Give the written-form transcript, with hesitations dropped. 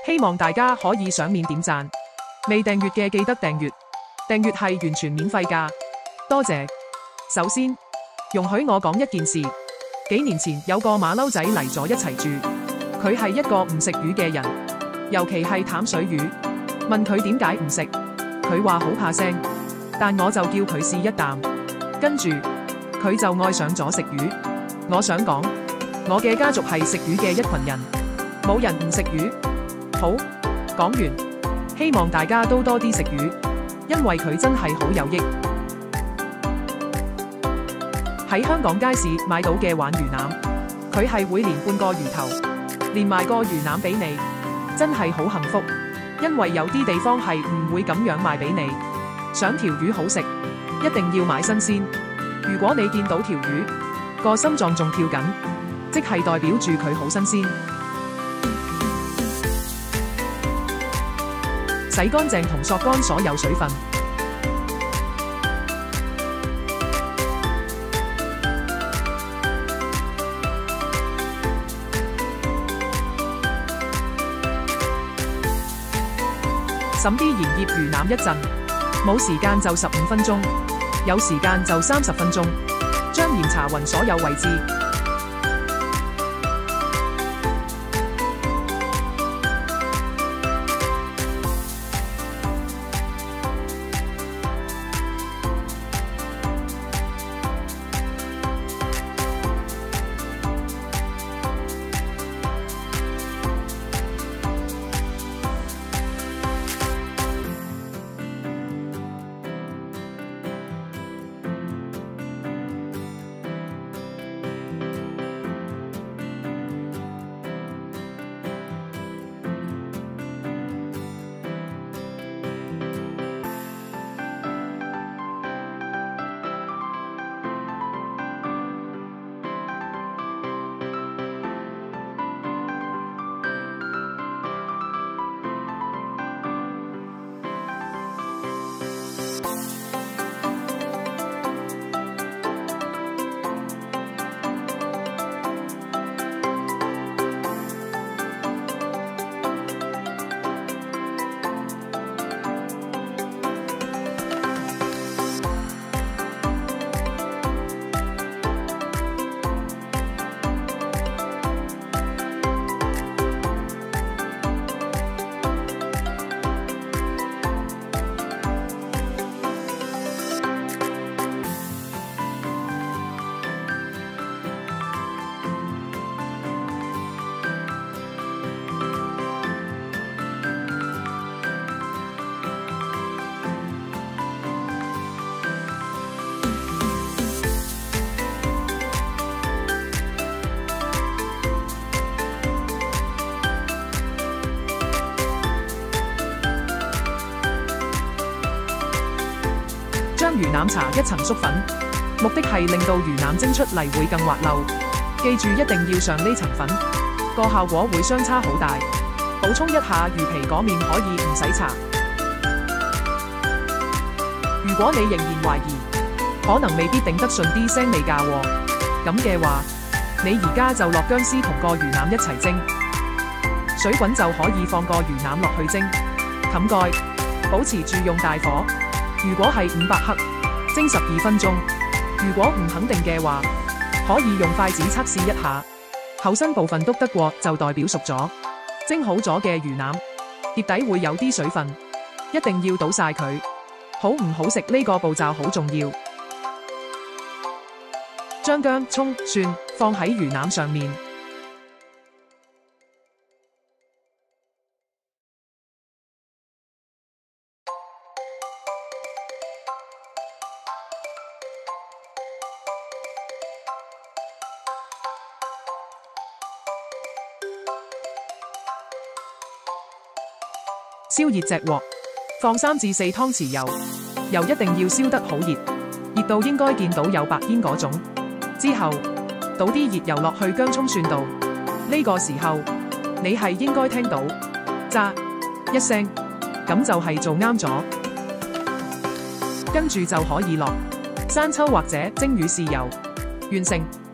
希望大家可以上面點讚，未訂閱嘅記得訂閱，訂閱係完全免費㗎，多謝。首先，容許我講一件事，幾年前有個馬騮仔嚟咗一齊住，佢係一個唔食魚嘅人，尤其係淡水魚。問佢點解唔食，佢話好怕腥，但我就叫佢試一啖，跟住佢就愛上咗食魚。我想講，我嘅家族係食魚嘅一群人，冇人唔食魚。好，講完，希望大家都多啲食魚，因為佢真係好有益。喺香港街市買到嘅鯇魚腩，佢係會連半個魚頭，連埋個魚腩俾你，真係好幸福。因為有啲地方係唔會咁樣賣俾你。想條魚好食，一定要買新鮮。如果你見到條魚個心臟仲跳緊，即係代表住佢好新鮮。洗乾淨同索乾所有水分。滲啲鹽醃魚腩一陣，冇時間就15分鐘，有時間就30分鐘，將鹽搽勻所有位置。將魚腩搽一層粟粉，目的係令到魚腩蒸出嚟會更滑溜。記住一定要上呢層粉，個效果會相差好大。補充一下魚皮嗰面可以唔使搽。如果你仍然懷疑，可能未必頂得順啲腥味㗎喎，咁嘅話，你而家就落薑絲同個魚腩一齊蒸，水滾就可以放個魚腩落去蒸，冚蓋，保持住用大火。如果係500克，蒸12分鐘。如果唔肯定嘅話，可以用筷子測試一下，厚身部分篤得過就代表熟咗。蒸好咗嘅魚腩，碟底會有啲水分，一定要倒晒佢。好唔好食呢個步驟好重要。將薑、蔥、蒜放喺魚腩上面。燒熱隻鑊，放3至4湯匙油，油一定要燒得好熱，熱到應該見到有白煙嗰種。之後倒啲熱油落去薑蔥蒜度，呢個時候你係應該聽到喳一聲，咁就係做啱咗。跟住就可以落生抽或者蒸魚豉油，完成。